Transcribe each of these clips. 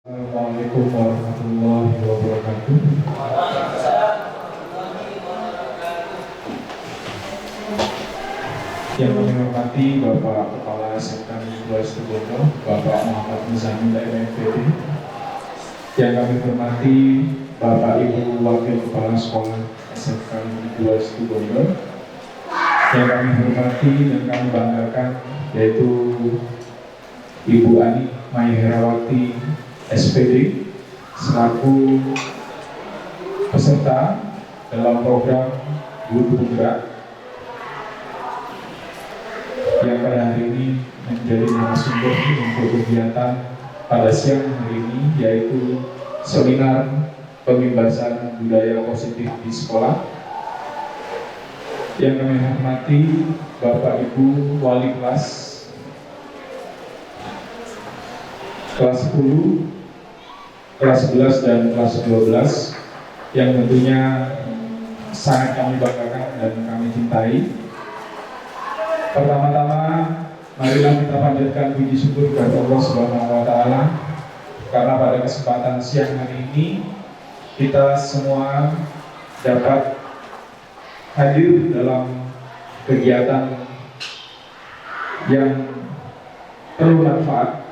Assalamualaikum warahmatullahi wabarakatuh. Yang kami hormati Bapak Kepala SMK Negeri 2 Situbondo, Bapak Muhammad Muzamil MPD. Yang kami hormati Bapak Ibu Wakil Kepala Sekolah SMK Negeri 2 Situbondo. Yang kami hormati dan kami banggakan yaitu Ibu Ani Mayherawati SPD selaku peserta dalam program Guru Penggerak yang pada hari ini menjadi narasumber untuk kegiatan pada siang hari ini, yaitu seminar pembebasan budaya positif di sekolah. Yang kami hormati Bapak Ibu Wali kelas 10, kelas 11 dan kelas 12 yang tentunya sangat kami banggakan dan kami cintai. Pertama-tama marilah kita panjatkan puji syukur kepada Allah Subhanahu wa taala karena pada kesempatan siang hari ini kita semua dapat hadir dalam kegiatan yang penuh manfaat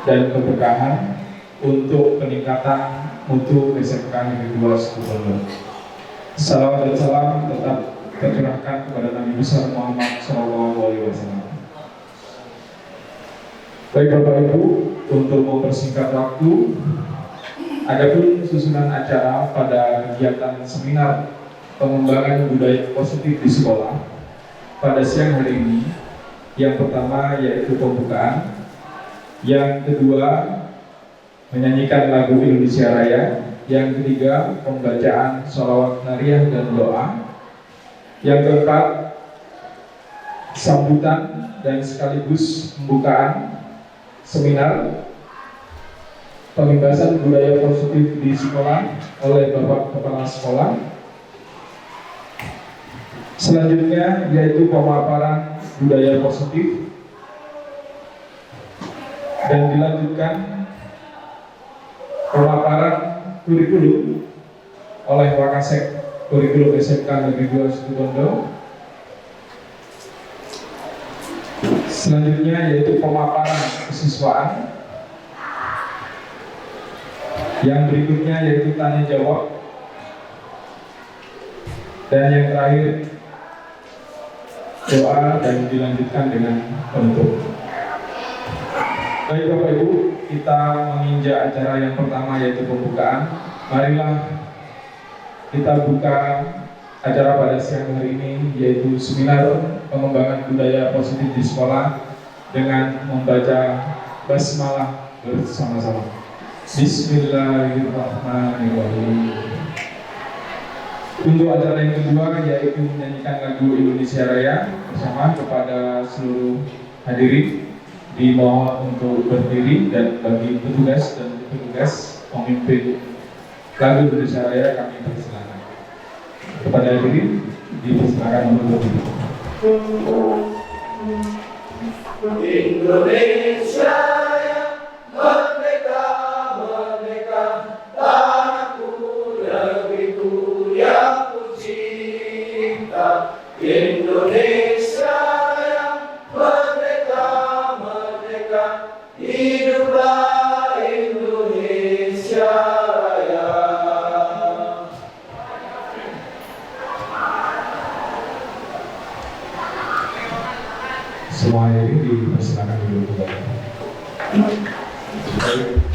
dan keberkahan untuk peningkatan mutu SMK Negeri 2 Situbondo. Salawat dan salam tetap tercurahkan kepada Nabi besar Muhammad SAW. Baik Bapak Ibu, untuk mempersingkat waktu, adapun susunan acara pada kegiatan seminar pengembangan budaya positif di sekolah pada siang hari ini, yang pertama yaitu pembukaan. Yang kedua, menyanyikan lagu Indonesia Raya. Yang ketiga, pembacaan sholawat nariyah dan doa. Yang keempat, sambutan dan sekaligus pembukaan seminar pembebasan budaya positif di sekolah oleh Bapak Kepala Sekolah. Selanjutnya yaitu pemaparan budaya positif dan dilanjutkan pemaparan kurikulum oleh Wakasek Kurikulum SMK Negeri 2 Situbondo. Selanjutnya yaitu pemaparan kesiswaan. Yang berikutnya yaitu tanya jawab. Dan yang terakhir doa dan dilanjutkan dengan penutup. Baik Bapak Ibu, kita menginjak acara yang pertama yaitu pembukaan. Marilah kita buka acara pada siang hari ini yaitu seminar pengembangan budaya positif di sekolah dengan membaca basmalah bersama-sama. Bismillahirrahmanirrahim. Untuk acara yang kedua yaitu menyanyikan lagu Indonesia Raya bersama. Kepada seluruh hadirin dimohon untuk berdiri, dan bagi petugas dan petugas pemimpin lagu Indonesia Raya kami persilakan. Kepada hadirin dipersilakan untuk berdiri. Indonesia yang merdeka, merdeka, tanahku, negeriku yang ku cinta. Indonesia yang merdeka, merdeka, hiduplah Indonesia Raya. Semua hadirin dipersilakan duduk kembali.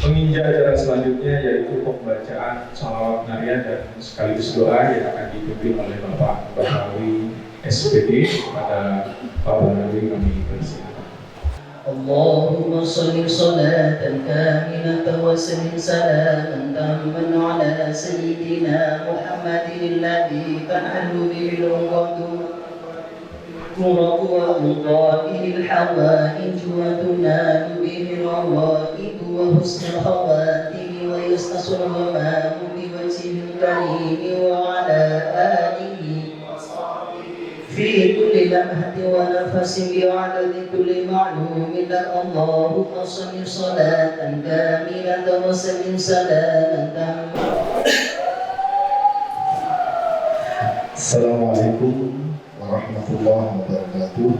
Menginjak acara selanjutnya yaitu pembacaan sholawat nariyah dan sekaligus doa yang akan dipimpin oleh Bapak Banawi SPD. Kepada Pak Banawi kami persilakan. اللهم صل صلاة كاملة وسلم سلاما تاما على سيدنا محمد الذي تنحل به العقد ترق وتقابل الحوائج وتنال به الروائد وحسن الخواتم ويستصر الغمام بوجه الكريم وعلى آله في كل لمحة ونفس بعدد كل معلوم لك اللهم صل صلاة كاملة وسلم سلاما تاما. Assalamualaikum warahmatullahi wabarakatuh.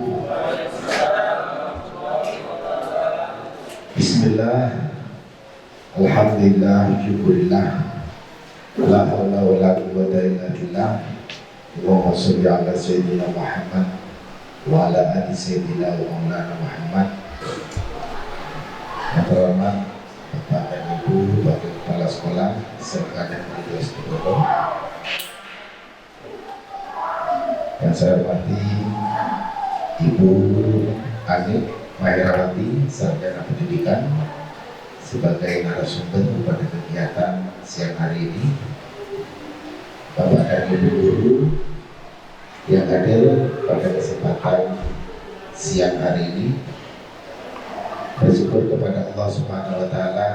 Bismillah, alhamdulillah, syukurillah, la hawla wa la quwwata illa billah. Allahumma sholli ala sayyidina Muhammad wa ala ali sayyidina wa maulana Muhammad. Yang terhormat Bapak dan Ibu, Wakil Kepala Sekolah serta dan Ketua Sekolah, yang saya hormati Ibu Anik Mahirwati, Sarjana Pendidikan, sebagai narasumber pada kegiatan siang hari ini, Bapak dan Ibu guru yang hadir pada kesempatan siang hari ini, bersyukur kepada Allah Subhanahu wa Ta'ala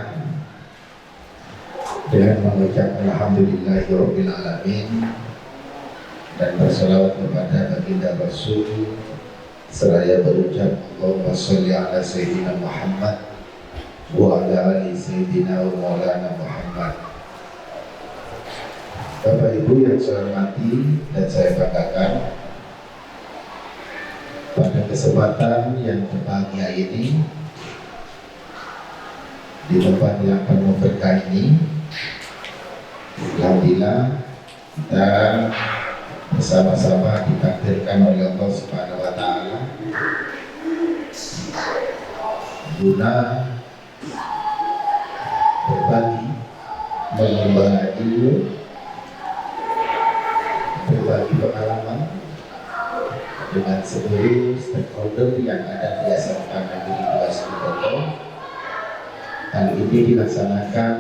dengan mengucap alhamdulillahirabbil alamin dan bersalawat kepada baginda Rasul seraya berucap Allahumma sholli ala sayyidina Muhammad wa ala ali sayyidina wa maulana Muhammad. Bapak Ibu yang saya hormati dan saya banggakan, pada kesempatan yang berbahagia ini, di tempat yang penuh berkah ini, alhamdulillah kita bersama-sama ditakdirkan oleh Allah Subhanahu wa Ta'ala guna berbagi, mengembangkan ilmu, berbagi pengalaman dengan seluruh stakeholder yang ada di SMK Negeri 2 Situbondo. Hal ini dilaksanakan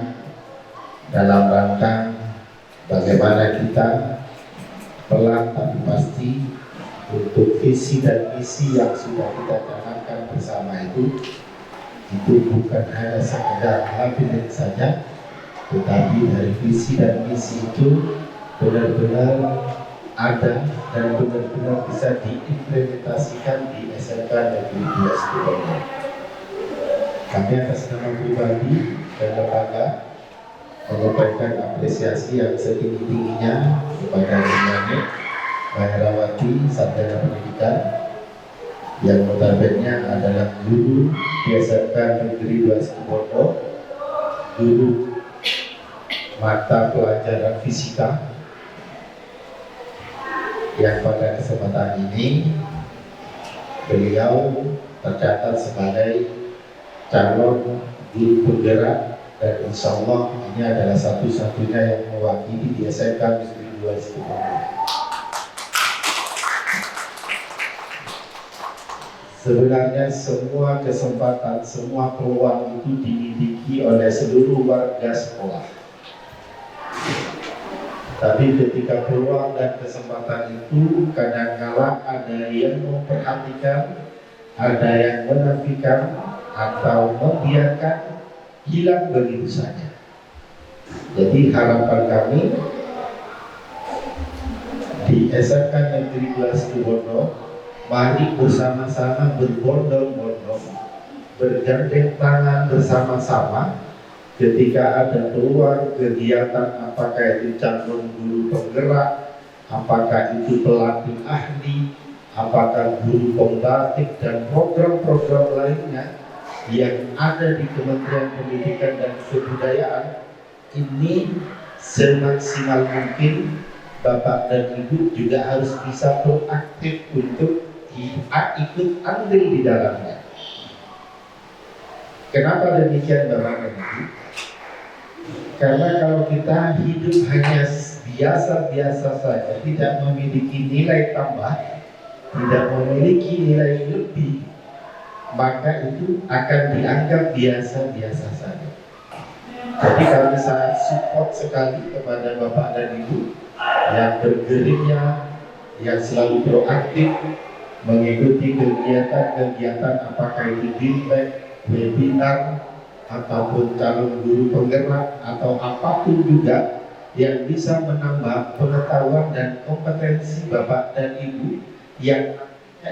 dalam rangka bagaimana kita pelan tapi pasti untuk visi dan misi yang sudah kita canangkan bersama itu bukan hanya sekedar lapisan saja, tetapi dari visi dan misi itu benar-benar ada dan benar-benar bisa diimplementasikan di SMK Negeri 2 Situbondo. Kami atas nama pribadi dan lembaga menyampaikan apresiasi yang setinggi-tingginya kepada Ibu Mahirwati, Sarjana Pendidikan, yang notabene adalah guru di SMK Negeri 2 Situbondo, guru mata pelajaran fisika, yang pada kesempatan ini beliau tercatat sebagai calon guru penggerak, dan insya Allah ini adalah satu-satunya yang mewakili di SMK Negeri 2 Situbondo. Sebenarnya semua kesempatan, semua peluang itu dimiliki oleh seluruh warga sekolah. Tapi ketika peluang dan kesempatan itu kadang-kala ada yang memperhatikan, ada yang menafikan atau membiarkan hilang begitu saja. Jadi harapan kami di SMK Negeri 2 Situbondo, mari bersama-sama berbondong-bondong, bergandeng tangan bersama-sama ketika ada peluang kegiatan, apakah itu calon guru penggerak, apakah itu pelatih ahli, apakah guru pembatik, dan program-program lainnya yang ada di Kementerian Pendidikan dan Kebudayaan. Ini semaksimal mungkin Bapak dan Ibu juga harus bisa proaktif untuk ikut andil di dalamnya. Kenapa demikian Bapak dan Ibu? Karena kalau kita hidup hanya biasa-biasa saja, tidak memiliki nilai tambah, tidak memiliki nilai lebih, maka itu akan dianggap biasa-biasa saja. Jadi kami sangat support sekali kepada Bapak dan Ibu yang bergerilya, yang selalu proaktif mengikuti kegiatan-kegiatan, apakah itu bimbel, webinar, ataupun calon guru penggerak, atau apapun juga yang bisa menambah pengetahuan dan kompetensi Bapak dan Ibu yang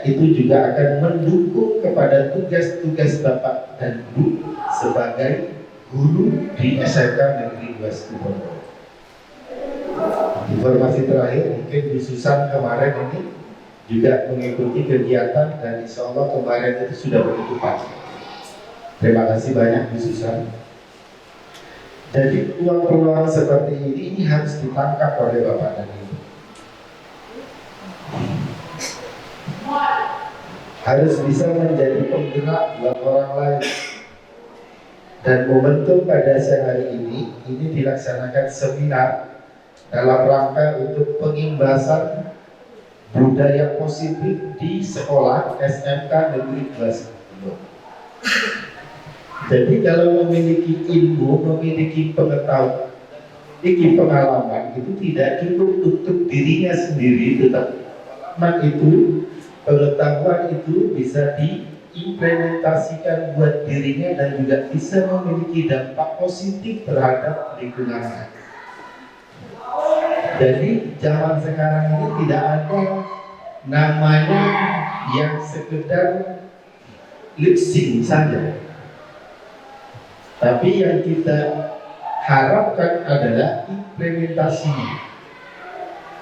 itu juga akan mendukung kepada tugas-tugas Bapak dan Ibu sebagai guru di SMK Negeri 2 Situbondo. Informasi terakhir, mungkin Bu Susan kemarin ini juga mengikuti kegiatan dan insya Allah kemarin itu sudah begitu pagi. Terima kasih banyak Bu Susan. Jadi peluang-peluang seperti ini harus ditangkap oleh Bapak dan Ibu. Harus bisa menjadi penggerak buat orang lain. Dan momentum pada siang hari ini dilaksanakan seminar dalam rangka untuk pengimbasan budaya positif di sekolah SMK Negeri 2 Situbondo. Jadi kalau memiliki ilmu, memiliki pengetahuan, memiliki pengalaman itu tidak cukup untuk dirinya sendiri, tetapi pengetahuan itu bisa diimplementasikan buat dirinya dan juga bisa memiliki dampak positif terhadap lingkungan. Jadi zaman sekarang ini tidak ada namanya yang sekedar lip sync saja. Tapi yang kita harapkan adalah implementasinya.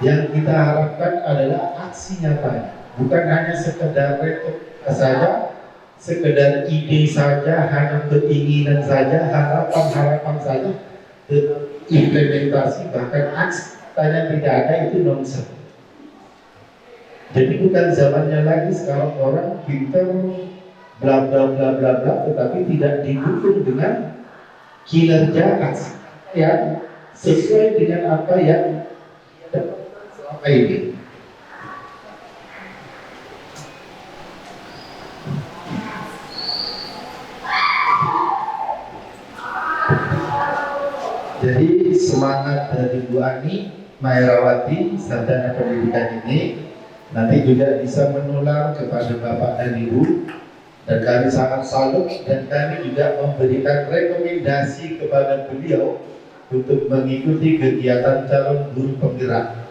Yang kita harapkan adalah aksi nyatanya. Bukan hanya sekedar retorika saja, sekedar ide saja, hanya keinginan saja, harapan-harapan saja. Implementasi bahkan aksi tanya tidak ada itu nonsens. Jadi bukan zamannya lagi sekarang orang pintar bla bla bla bla bla, tetapi tidak didukung dengan kinerja aksi yang sesuai dengan apa yang selama ini. Jadi semangat dari Bu Ani Mahairawati sarjana pendidikan ini nanti juga bisa menular kepada Bapak dan Ibu, dan kami sangat salut dan kami juga memberikan rekomendasi kepada beliau untuk mengikuti kegiatan calon guru penggerak.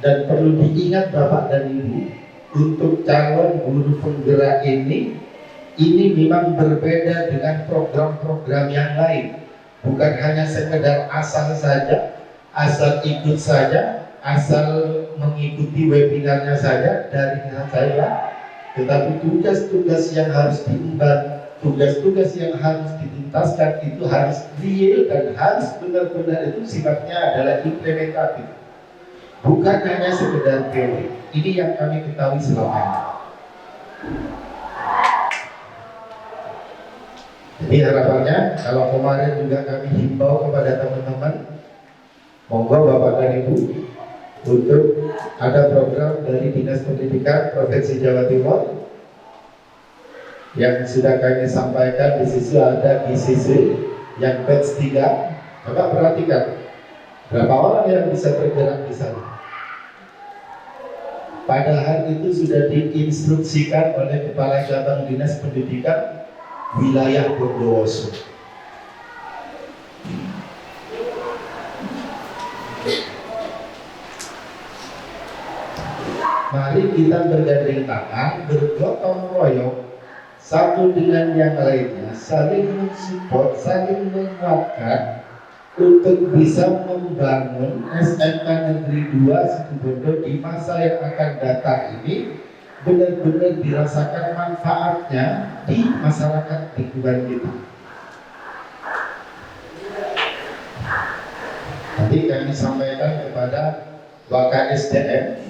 Dan perlu diingat Bapak dan Ibu, untuk calon guru penggerak ini memang berbeda dengan program-program yang lain. Bukan hanya sekedar asal saja, asal ikut saja, asal mengikuti webinarnya saja dari saya, tetapi tugas-tugas yang harus diemban, tugas-tugas yang harus dituntaskan itu harus real dan harus benar-benar itu sifatnya adalah implementatif. Bukan hanya sekedar teori. Ini yang kami ketahui selama ini. Jadi harapannya kalau kemarin juga kami himbau kepada teman-teman, monggo Bapak dan Ibu untuk ada program dari Dinas Pendidikan Provinsi Jawa Timur yang sudah kami sampaikan. Di sisi ada GCC yang batch 3. Coba perhatikan berapa orang yang bisa bergerak di sana. Padahal itu sudah diinstruksikan oleh Kepala Cabang Dinas Pendidikan Wilayah Bondowoso. Mari kita bergandeng tangan, bergotong royong satu dengan yang lainnya, saling mensupport, saling menguatkan untuk bisa membangun SMK Negeri 2 Situbondo di masa yang akan datang ini benar-benar dirasakan manfaatnya di masyarakat lingkungan kita. Nanti kami sampaikan kepada WKSDM,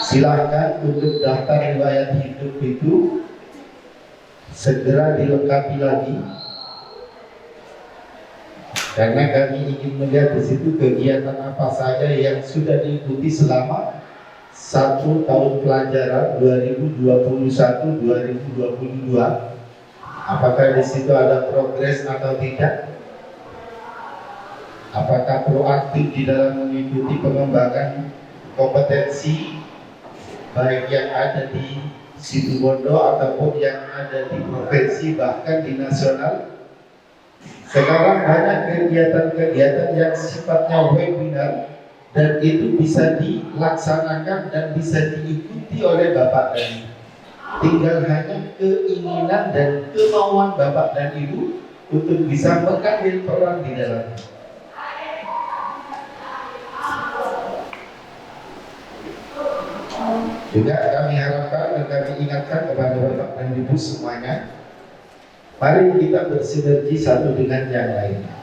silahkan untuk daftar riwayat hidup itu segera dilengkapi lagi, karena kami ingin melihat di situ kegiatan apa saja yang sudah diikuti selama 1 tahun pelajaran 2021-2022. Apakah di situ ada progres atau tidak? Apakah proaktif di dalam mengikuti pengembangan kompetensi baik yang ada di Situbondo ataupun yang ada di provinsi bahkan di nasional? Sekarang banyak kegiatan-kegiatan yang sifatnya webinar dan itu bisa dilaksanakan dan bisa diikuti oleh Bapak dan Ibu. Tinggal hanya keinginan dan kemauan Bapak dan Ibu untuk bisa mengambil peran di dalamnya. Juga kami harapkan dan kami ingatkan kepada Bapak dan Ibu semuanya, mari kita bersinergi satu dengan yang lainnya.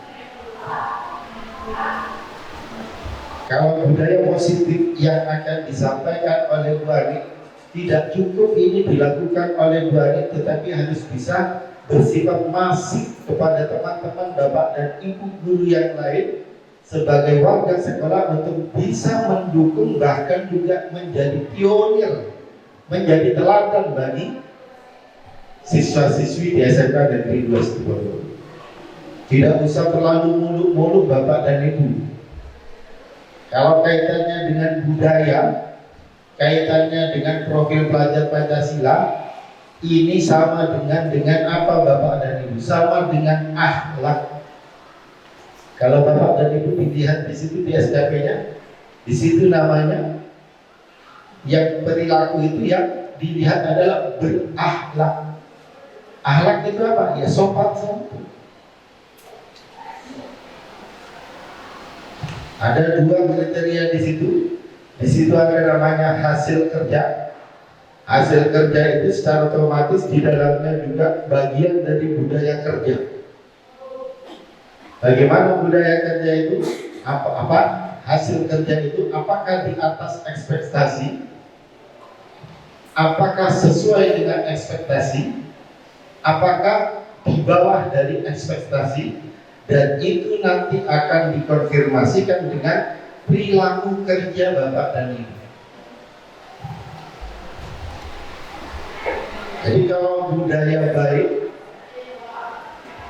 Kalau budaya positif yang akan disampaikan oleh Bu Ani, tidak cukup ini dilakukan oleh Bu Ani, tetapi harus bisa bersifat masif kepada teman-teman Bapak dan Ibu guru yang lain sebagai warga sekolah untuk bisa mendukung, bahkan juga menjadi pionir, menjadi teladan bagi siswa-siswi di SMK Negeri 2 Situbondo. Tidak usah terlalu muluk-muluk Bapak dan Ibu. Kalau kaitannya dengan budaya, kaitannya dengan profil pelajar Pancasila, ini sama dengan apa Bapak dan Ibu? Sama dengan akhlak. Kalau Bapak dan Ibu dilihat di situ di SKP-nya, di situ namanya yang perilaku itu yang dilihat adalah berakhlak. Akhlak itu apa? Ya sopan santun. Ada dua kriteria di situ. Di situ ada namanya hasil kerja. Hasil kerja itu secara otomatis di dalamnya juga bagian dari budaya kerja. Bagaimana budaya kerja itu? Apa hasil kerja itu? Apakah di atas ekspektasi? Apakah sesuai dengan ekspektasi? Apakah di bawah dari ekspektasi? Dan itu nanti akan dikonfirmasikan dengan perilaku kerja Bapak dan Ibu. Jadi kalau budaya baik,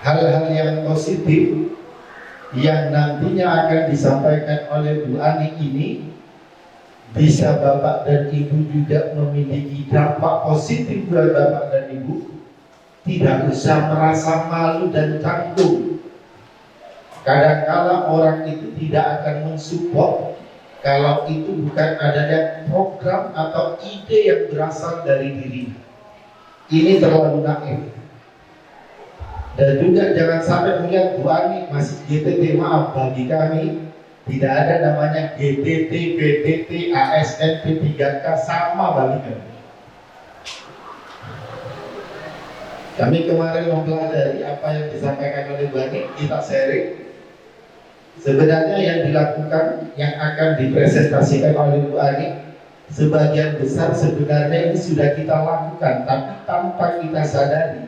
hal-hal yang positif yang nantinya akan disampaikan oleh Bu Ani ini bisa Bapak dan Ibu juga memiliki dampak positif buat Bapak dan Ibu. Tidak usah merasa malu dan canggung. Kadang-kala orang itu tidak akan mensupport kalau itu bukan adanya program atau ide yang berasal dari dirinya. Ini terlalu naif. Dan juga jangan sampai melihat Bu Ani masih GTT. Maaf, bagi kami tidak ada namanya GTT, PTT, ASN, P3K, sama bagi kami. Kami kemarin mempelajari apa yang disampaikan oleh Bu Ani, kita sharing. Sebenarnya yang dilakukan, yang akan dipresentasikan oleh Bu Ani, sebagian besar sebenarnya ini sudah kita lakukan, tapi tanpa kita sadari.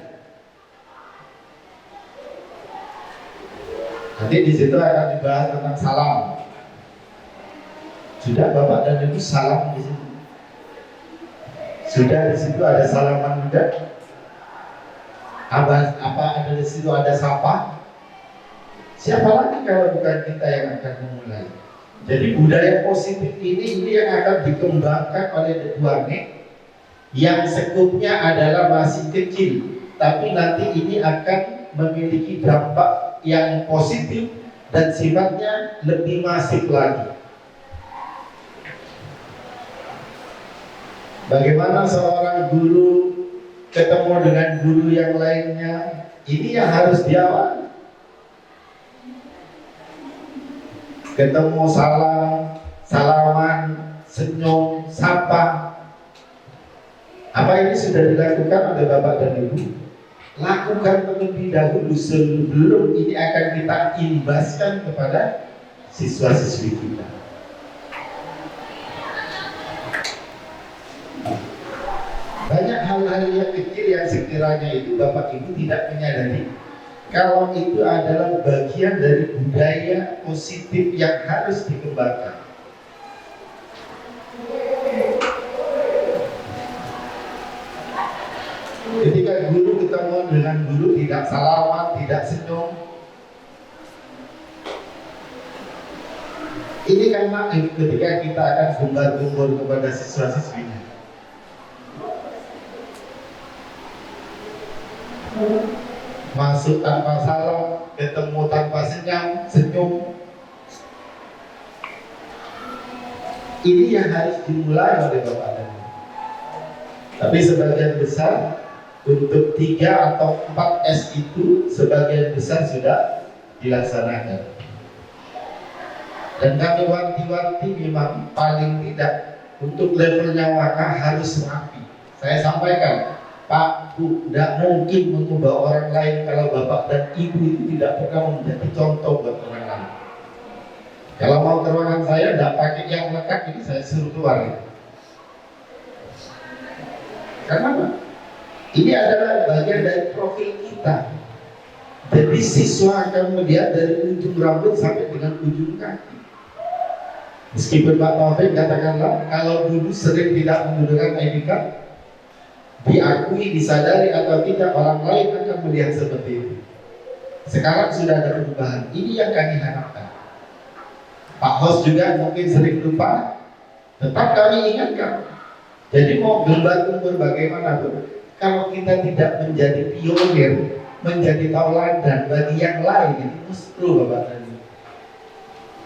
Nanti di situ akan dibahas tentang salam. Sudah Bapak dan Ibu salam di situ. Sudah di situ ada salaman juga. Apa ada di situ ada sapa? Siapa lagi kalau bukan kita yang akan memulai? Jadi budaya positif ini yang akan dikembangkan oleh Bu Ani, yang skupnya adalah masih kecil, tapi nanti ini akan memiliki dampak yang positif dan sifatnya lebih masif lagi. Bagaimana seorang guru ketemu dengan guru yang lainnya, ini yang harus diawali. Ketemu salam, salaman, senyum, sapa. Apa ini sudah dilakukan oleh Bapak dan Ibu? Lakukan terlebih dahulu sebelum ini akan kita imbaskan kepada siswa-siswi kita. Banyak hal-hal yang kecil yang sekiranya itu Bapak Ibu tidak menyadari kalau itu adalah bagian dari budaya positif yang harus dikembangkan. Ketika guru ketemu dengan guru tidak salaman, tidak senyum, ini kan naif ketika kita akan gembar-gembor kepada siswa-siswinya. Masuk tanpa salam, ketemu tanpa senyum. Ini yang harus dimulai oleh Bapak dan Ibu. Tapi sebagian besar untuk 3 atau 4 S itu sebagian besar sudah dilaksanakan. Dan kami wanti-wanti memang paling tidak untuk levelnya wakah harus rapi. Saya sampaikan, Pak, Bu, tidak mungkin mengubah orang lain kalau Bapak dan Ibu itu tidak pernah menjadi contoh buat orang lain. Kalau mau ke ruangan saya, tidak pakai yang lekat ini, saya suruh keluar. Karena apa? Ini adalah bagian dari profil kita. Jadi siswa akan melihat dari ujung rambut sampai dengan ujung kaki. Meskipun Pak Taufik katakanlah, kalau dulu sering tidak menggunakan ID card, diakui, disadari atau tidak, orang lain akan melihat seperti itu. Sekarang sudah ada perubahan. Ini yang kami harapkan. Pak Hos juga mungkin sering lupa, tetap kami ingatkan. Jadi mau gembar umur bagaimanapun, kalau kita tidak menjadi pionir, menjadi tauladan bagi yang lain, itu mustahil Bapak dan Ibu.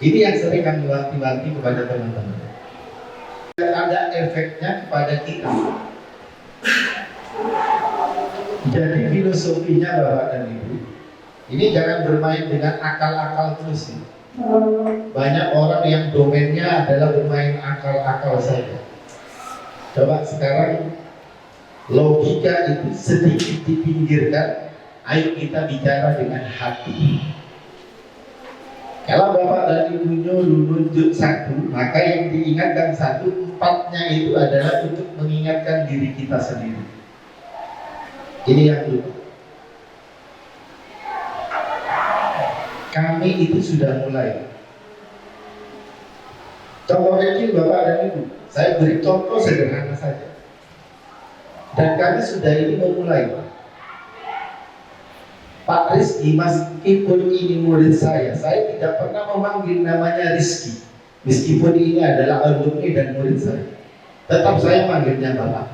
Ini yang sering kami wanti-wanti kepada teman-teman. Ada efeknya kepada kita. Jadi filosofinya Bapak dan Ibu, ini jangan bermain dengan akal-akal terus. Banyak orang yang domainnya adalah bermain akal-akal saja. Coba sekarang logika itu sedikit dipinggirkan, ayo kita bicara dengan hati. Kalau Bapak dan Ibunya menunjuk satu, maka yang diingatkan satu, 4-nya itu adalah untuk mengingatkan diri kita sendiri. Ini yang dulu. Kami itu sudah mulai. Contoh kecil Bapak dan Ibu, saya beri contoh sederhana saja. Dan kami sudah ini memulai. Pak Rizky, meskipun ini murid saya tidak pernah memanggil namanya Rizky. Meskipun ini adalah alumni dan murid saya, tetap saya manggilnya Bapak.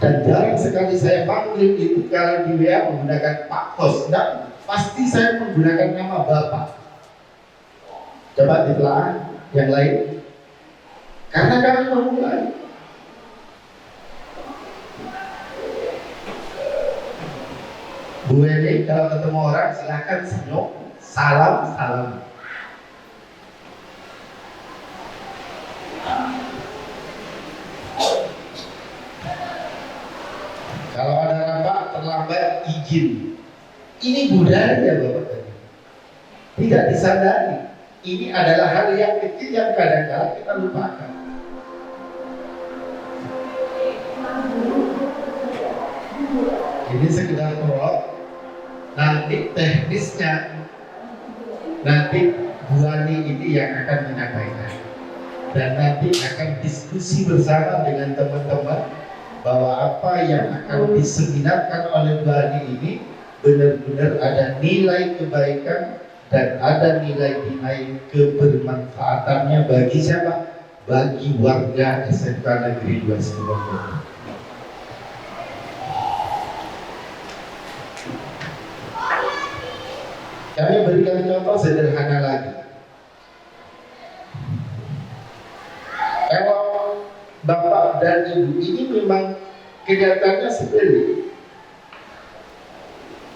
Dan jarang sekali saya panggil itu kalau di WA menggunakan Pak Hos. Dan pasti saya menggunakan nama Bapak. Coba ditelaah yang lain. Karena kami memulai. Bu Eni kalau ketemu orang silakan senyum, salam. Kalau ada rapat terlambat izin. Ini budaya Bapak. Tidak disadari. Ini adalah hal yang kecil yang kadang-kadang kita lupakan. Ini sekedar prolog. Nanti teknisnya, nanti Bu Ani ini yang akan menyampaikan. Dan nanti akan diskusi bersama dengan teman-teman bahwa apa yang akan diseminarkan oleh Bu Ani ini benar-benar ada nilai kebaikan dan ada nilai-nilai kebermanfaatannya bagi siapa? Bagi warga SMK Negeri 2 Situbondo. Kami berikan contoh sederhana lagi. Kalau Bapak dan Ibu ini memang kelihatannya sepele,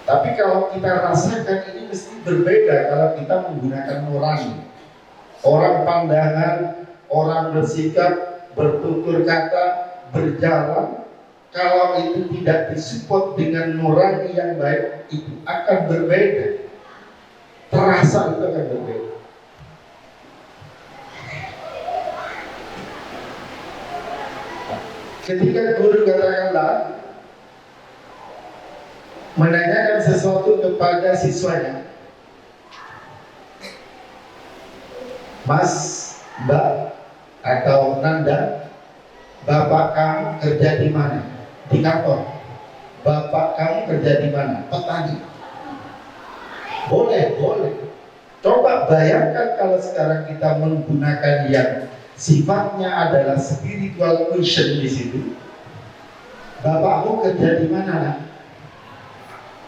tapi kalau kita rasakan ini mesti berbeda kalau kita menggunakan nurani. Orang pandangan, orang bersikap, bertutur kata, berjalan, kalau itu tidak disupport dengan nurani yang baik, itu akan berbeda. Terasa itu akan berbeda. Ketika guru katakanlah menanyakan sesuatu kepada siswanya, Mas, Mbak, atau Nanda, Bapak kamu kerja di mana? Di kantor. Bapak kamu kerja di mana? Petani. Boleh. Coba bayangkan kalau sekarang kita menggunakan yang sifatnya adalah spiritual question di situ. Bapakmu kerja di mana, nak?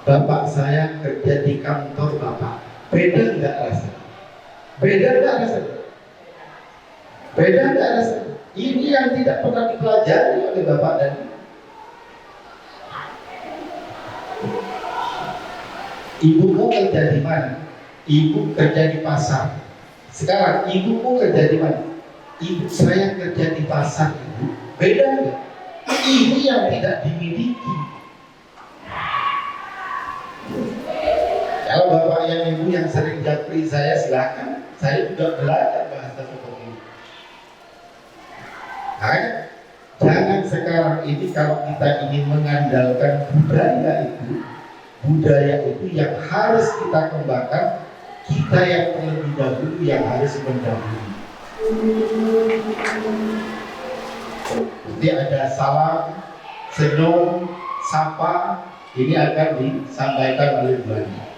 Bapak saya kerja di kantor Bapak. Beda nggak rasanya? Beda nggak rasanya? Beda nggak rasanya? Ini yang tidak pernah dipelajari oleh bapak dan ibumu kerja di mana? Ibu kerja di pasar. Sekarang ibumu kerja di mana? Ibu saya kerja di pasar. Ibu. Beda nggak? Ini yang tidak dimiliki. Kalau bapak yang ibu yang sering japri saya, silakan. Saya juga belajar bahasa seperti ini. Makanya jangan sekarang ini kalau kita ingin mengandalkan budaya itu yang harus kita kembangkan, kita yang terlebih dahulu yang harus mendahului. Jadi ada salam, senyum, sapa, ini akan disampaikan oleh beliau.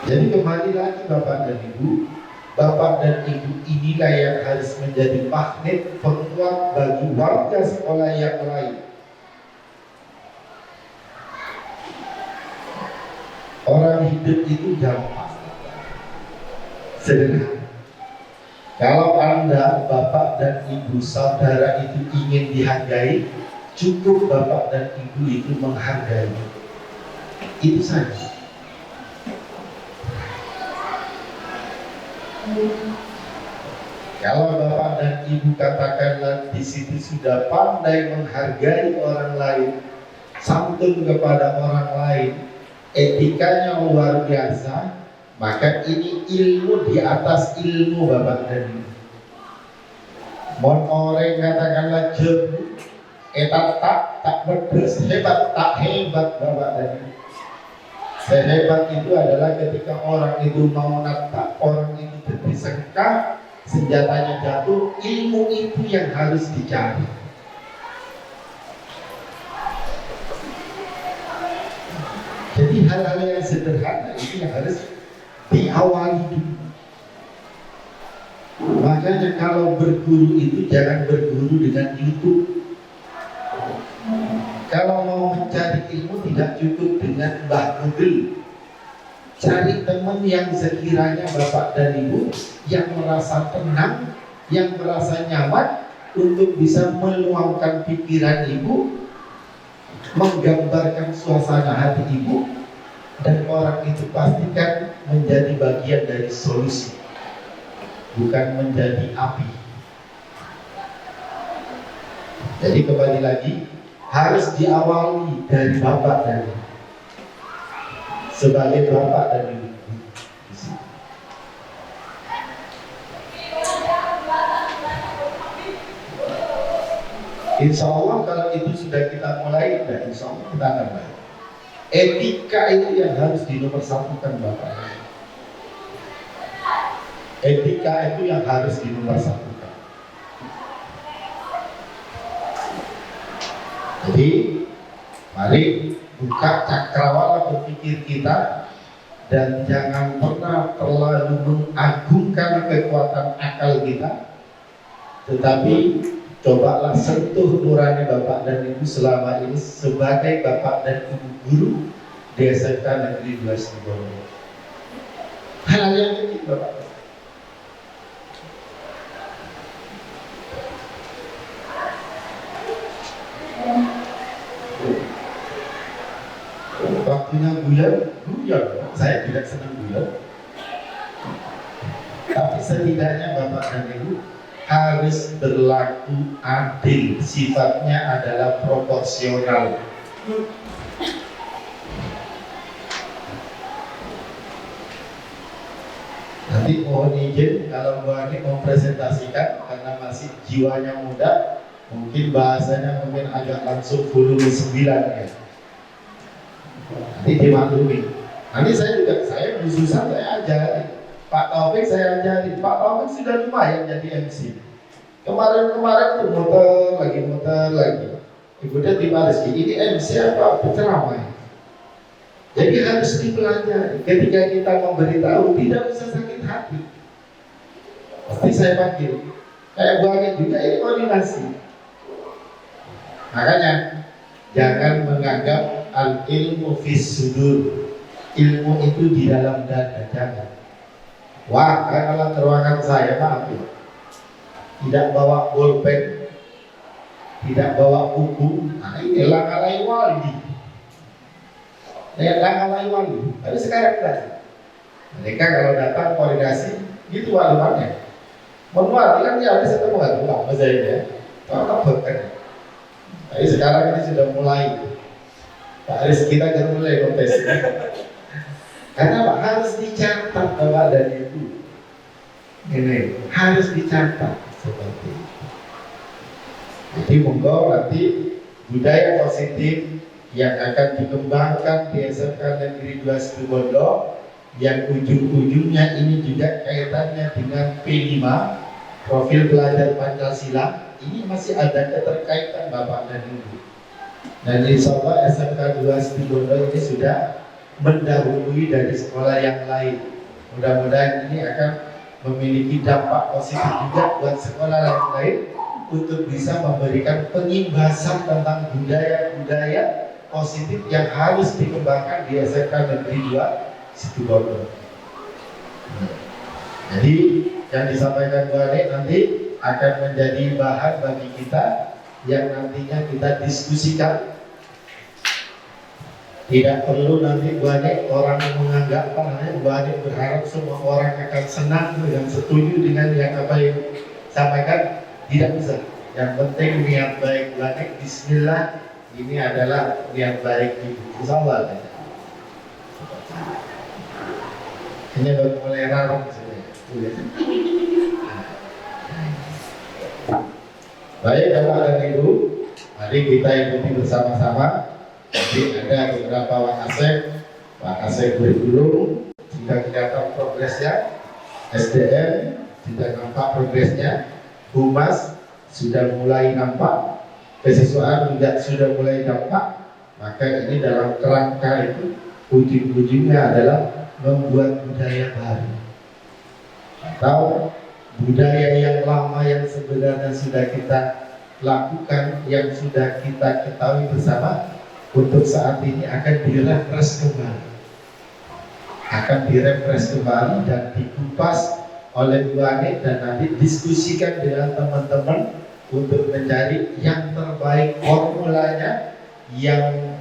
Jadi kembali lagi Bapak dan Ibu, Bapak dan Ibu inilah yang harus menjadi magnet penguat bagi warga sekolah yang lain. Orang hidup itu gampang, sederhana. Kalau Anda, Bapak dan Ibu, saudara itu ingin dihargai, cukup Bapak dan Ibu itu menghargai. Itu saja. Kalau Bapak dan Ibu katakanlah di situ sudah pandai menghargai orang lain, santun kepada orang lain, etikanya luar biasa, maka ini ilmu di atas ilmu Bapak dan Ibu. Mon orang katakanlah jebu, etat tak pedes, hebat tak hebat Bapak dan Ibu. Sehebat itu adalah ketika orang itu mau natak, orang itu bersengkak, senjatanya jatuh, ilmu itu yang harus dicari. Jadi hal-hal yang sederhana ini yang harus diawali dulu. Makanya kalau berguru itu jangan berguru dengan YouTube. Kalau mau mencari ilmu tidak cukup dengan Mbah Google. Cari teman yang sekiranya Bapak dan Ibu yang merasa tenang, yang merasa nyaman untuk bisa meluangkan pikiran Ibu, menggambarkan suasana hati Ibu, dan orang itu pastikan menjadi bagian dari solusi, bukan menjadi api. Jadi kembali lagi, harus diawali dari Bapak dan Ibu. Sebagai Bapak dan Ibu. Insya Allah kalau itu sudah kita mulai, dan insya Allah kita akan baik. Etika itu yang harus dinomorsatukan Bapak. Etika itu yang harus dinomorsatukan. Jadi mari buka cakrawala berpikir kita dan jangan pernah terlalu mengagungkan kekuatan akal kita, tetapi cobalah sentuh nurani Bapak dan Ibu selama ini sebagai Bapak dan Ibu guru di SMK Negeri 2 Situbondo. Hal yang kecil Bapak. Waktunya guyon, saya tidak senang guyon. Tapi setidaknya Bapak dan Ibu harus berlaku adil, sifatnya adalah proporsional. Nanti mohon izin kalau Bu Ani mempresentasikan karena masih jiwanya muda, mungkin bahasanya mungkin agak langsung volume 9 ya. Nanti dimaklumi. Nanti saya khususan saya ajarin. Pak Taufik saya ajarin. Pak Taufik sudah lumayan jadi MC. Kemarin tuh muter lagi. Ibu dia dimarahi. Ini MC apa penceramah? Jadi harus dipelajari. Ketika kita memberitahu tidak usah sakit hati. Pasti saya panggil. Kayak banget juga ini koordinasi. Makanya jangan menganggap al-ilmu fis sudur. Ilmu itu di dalam dada, jangan. Wah, kalau ruangan saya maaf ya. tidak bawa bolpen, tidak bawa buku. Nah ini langgalai wali. Langgalai wali. Tapi sekarang tidak. Mereka kalau datang koordinasi, gitu walinya. Menwali kan dia habis ketemu kan, enggak maksudnya. Kalau kan. Tapi sekarang ini sudah mulai. Pak Aris kita kan mulai kontes. Karena Pak harus dicatat Bapak dan Ibu. Ini harus dicatat seperti itu. Jadi monggo nanti budaya positif yang akan dikembangkan di SMK Negeri 2 Situbondo yang ujung-ujungnya ini juga kaitannya dengan P5 profil pelajar Pancasila, ini masih ada keterkaitan Bapak dan Ibu. Dan insya Allah SMK 2 Situbondo ini sudah mendahului dari sekolah yang lain. Mudah-mudahan ini akan memiliki dampak positif juga buat sekolah yang lain untuk bisa memberikan pengimbasan tentang budaya-budaya positif yang harus dikembangkan di SMK Negeri 2 Situbondo. Jadi yang disampaikan Bu Ane nanti akan menjadi bahan bagi kita yang nantinya kita diskusikan. Tidak perlu nanti banyak orang menganggap Bu Ane berharap semua orang akan senang dan setuju dengan yang apa yang sampaikan. Tidak bisa. Yang penting niat baik Bu Ane, Bismillah, ini adalah niat baik Ibu. Insyaallah. Ini baru mulai rarong sebenarnya. Baik Bapak dan Ibu, mari kita ikuti bersama-sama. Jadi ada beberapa Wakasek kurikulum sudah kelihatan progresnya, SDM sudah nampak progresnya, Humas sudah mulai nampak, kesesuaian juga sudah mulai nampak. Maka ini dalam kerangka itu ujung-ujungnya adalah membuat budaya baru atau budaya yang lama yang sebenarnya sudah kita lakukan, yang sudah kita ketahui bersama, untuk saat ini akan direfresh kembali, dan dikupas oleh Bu Ane dan nanti diskusikan dengan teman-teman untuk mencari yang terbaik formulanya yang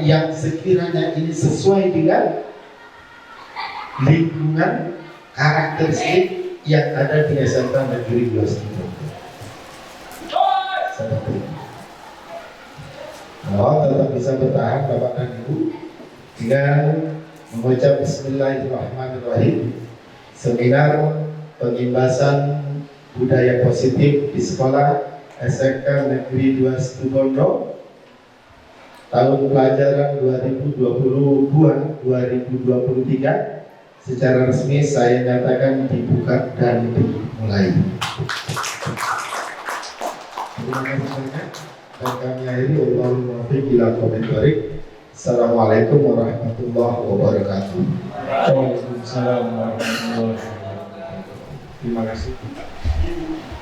yang sekiranya ini sesuai dengan lingkungan karakteristik yang ada di SMK Negeri 2 Situbondo. Seperti itu. Tetap bisa bertahan Bapak dan Ibu dengan mengucap Bismillahirrahmanirrahim. Seminar pengimbasan budaya positif di sekolah SMK Negeri 2 Situbondo tahun pelajaran 2022-2023 secara resmi saya nyatakan dibuka dan dimulai. Terima kasih banyak. Dan kami akhiri Allahumma muwaffiq ila aqwamit thoriq. Assalamualaikum warahmatullahi wabarakatuh. Waalaikumsalam warahmatullahi wabarakatuh. Terima kasih.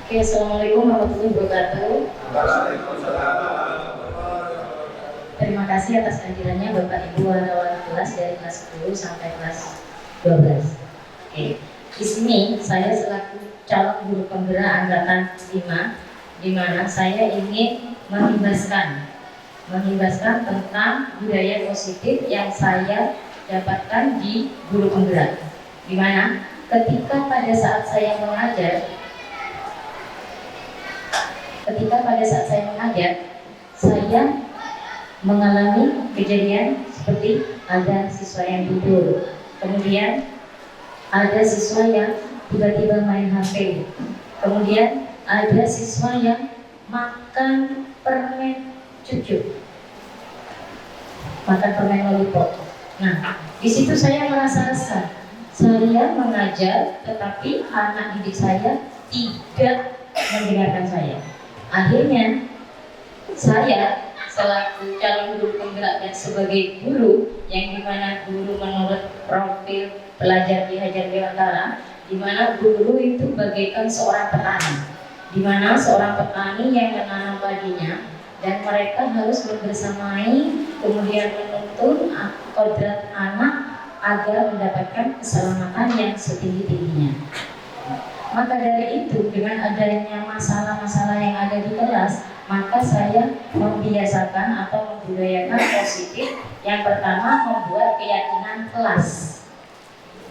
Oke, assalamualaikum warahmatullahi wabarakatuh. Terima kasih atas kehadirannya Bapak Ibu wali kelas dari kelas 10 sampai kelas 12. Oke, di sini saya selaku calon guru penggerak angkatan 5, di mana saya ingin mengimbaskan tentang budaya positif yang saya dapatkan di guru penggerak. Di mana ketika pada saat saya mengajar, saya mengalami kejadian seperti ada siswa yang tidur, kemudian ada siswa yang tiba-tiba main HP, kemudian ada siswa yang makan permen cucu, makan permen lollipop. Nah, di situ saya merasa resah. Saya mengajar, tetapi anak didik saya tidak mendengarkan saya. Akhirnya, saya selaku calon guru penggerak dan sebagai guru, yang dimana guru menurut profil pelajar di Hajar Dewantara, dimana guru itu bagaikan seorang petani, dimana seorang petani yang menanam padinya, dan mereka harus berbersamai, kemudian menuntun kodrat anak agar mendapatkan keselamatan yang setinggi-tingginya. Maka dari itu, dengan adanya masalah-masalah yang ada di kelas, maka saya membiasakan atau membudayakan positif. Yang pertama, membuat keyakinan kelas,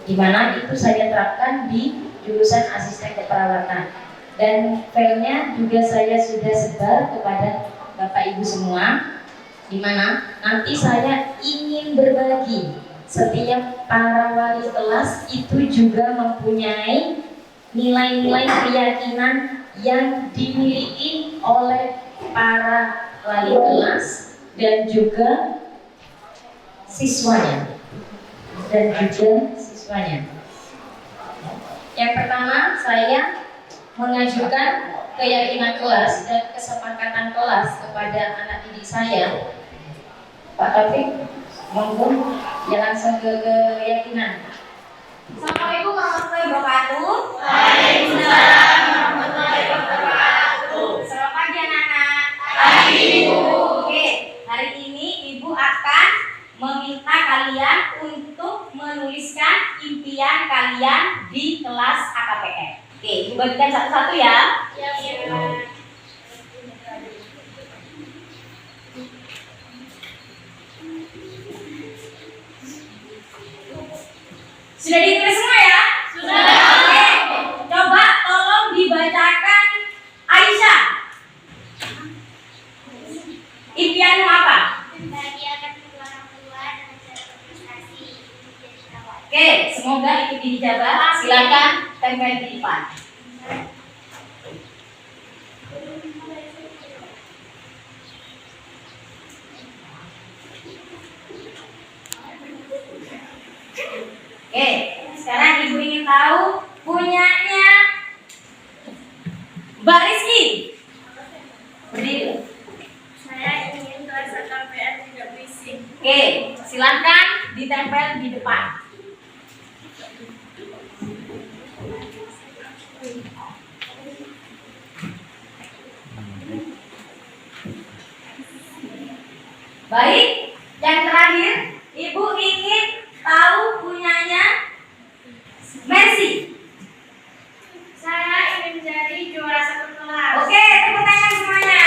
di mana itu saya terapkan di jurusan asisten keperawatan. Dan filenya juga saya sudah sebar kepada Bapak Ibu semua, di mana nanti saya ingin berbagi. Setiap para wali kelas itu juga mempunyai nilai-nilai keyakinan yang dimiliki oleh para wali kelas dan juga siswanya. Yang pertama, saya mengajukan keyakinan kelas dan kesepakatan kelas kepada anak didik saya. Pak Taufik, monggo ya langsung ke keyakinan. Assalamualaikum warahmatullahi wabarakatuh. Waalaikumsalam warahmatullahi wabarakatuh. Selamat pagi anak-anak. Pagi, Ibu. Oke, hari ini Ibu akan meminta kalian untuk menuliskan impian kalian di kelas AKPR. Oke, Ibu bagikan satu-satu ya. Sudah ditulis semua ya? Sudah. Oke, coba tolong dibacakan Aisyah. Impianmu apa? Membahagiakan kedua orang tua dengan cara berprestasi menjadi perawat. Oke, semoga itu dijabah. Silakan tempel di depan. Oke, sekarang Ibu ingin tahu punyanya Mbak Rizky. Berdiri. Saya ingin kelas AKPR tidak berisik. Oke, silakan ditempel di depan. Baik, yang terakhir, Ibu ingin tahu punyanya Mercy. Saya ingin menjadi juara satu kelas. Oke, tepuk tangan semuanya.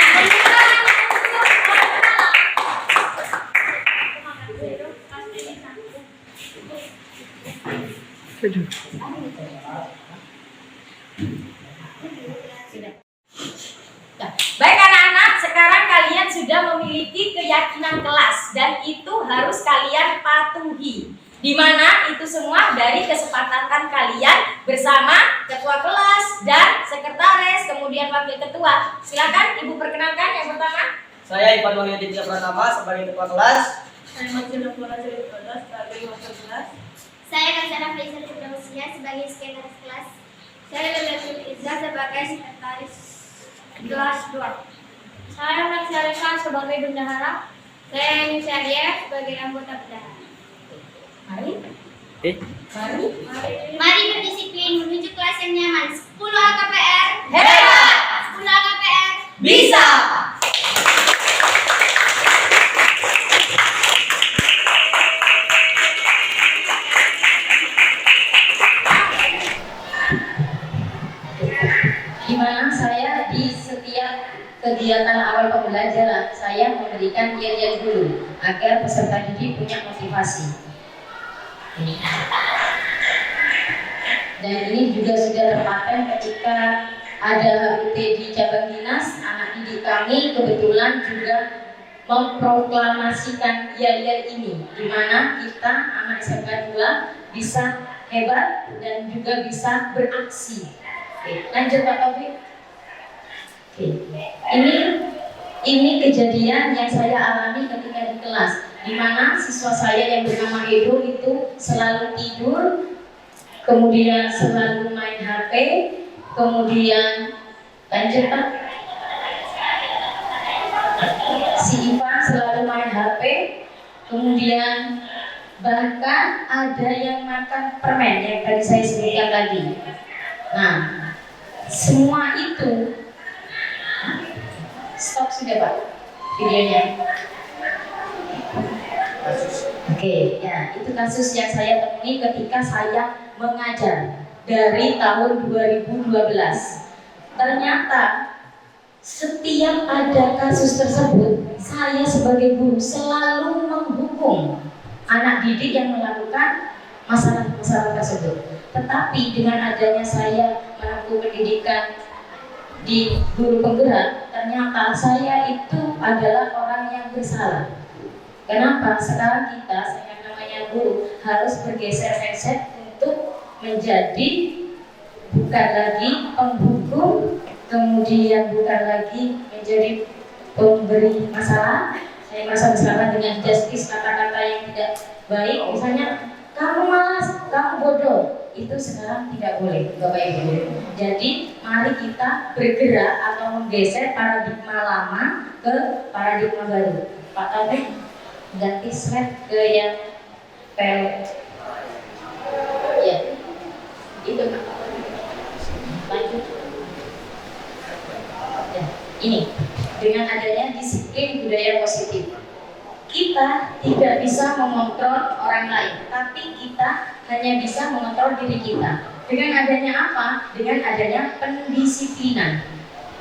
Baik anak-anak, sekarang kalian sudah memiliki keyakinan kelas dan itu harus kalian patuhi. Di mana itu semua dari kesepakatan kalian bersama ketua kelas dan sekretaris, kemudian wakil ketua. Silakan Ibu perkenalkan yang pertama. Saya Ivan Wahyudi Tija Pratama sebagai ketua kelas. Saya Marcelo Flores sebagai wakil kelas. Saya Kasyana Faisal Firdausiyah sebagai sekretaris kelas. Saya Lelatul Izzah sebagai sekretaris kelas 2. Saya Naksya Rekan sebagai bendahara. Saya Nisha Dia sebagai anggota bendahara. Mari. Mari berdisiplin menuju kelas yang nyaman. 10 AKPR. Hebat. 10 AKPR. Bisa. Di mana saya di setiap kegiatan awal pembelajaran saya memberikan yel-yel dulu agar peserta didik punya motivasi. Dan ini juga sudah terpaten ketika ada HUT di cabang dinas, anak didik kami kebetulan juga memproklamasikan yel-yel ini, di mana kita anak SMK 2 bisa hebat dan juga bisa beraksi. Oke, lanjut Pak Taufik. Oke. Ini kejadian yang saya alami ketika di kelas, di mana siswa saya yang bernama Edo itu selalu tidur, kemudian selalu main HP, kemudian lanjut Pak. Si Ivan selalu main HP, kemudian bahkan ada yang makan permen yang tadi saya sebutkan tadi. Nah, semua itu stop sudah Pak videonya. Oke, ya itu kasus yang saya temui ketika saya mengajar. dari tahun 2012. Ternyata setiap ada kasus tersebut, saya sebagai guru selalu menghukum anak didik yang melakukan masalah-masalah tersebut. Tetapi dengan adanya saya menempuh pendidikan di guru penggerak, ternyata saya itu adalah orang yang bersalah. Kenapa? Sekarang kita, saya namanya guru, harus bergeser mindset untuk menjadi bukan lagi penghukum, kemudian bukan lagi menjadi pemberi masalah. Saya merasa bersalah dengan justice, kata-kata yang tidak baik, misalnya kamu malas, kamu bodoh, itu sekarang tidak boleh, Bapak Ibu. Jadi mari kita bergerak atau menggeser paradigma lama ke paradigma baru. Pak Taufik, ganti slide ke yang ya, itu Pak. Lanjut. Ya, ini dengan adanya disiplin budaya positif, kita tidak bisa mengontrol orang lain, tapi kita hanya bisa mengontrol diri kita. Dengan adanya apa? Dengan adanya pendisiplinan.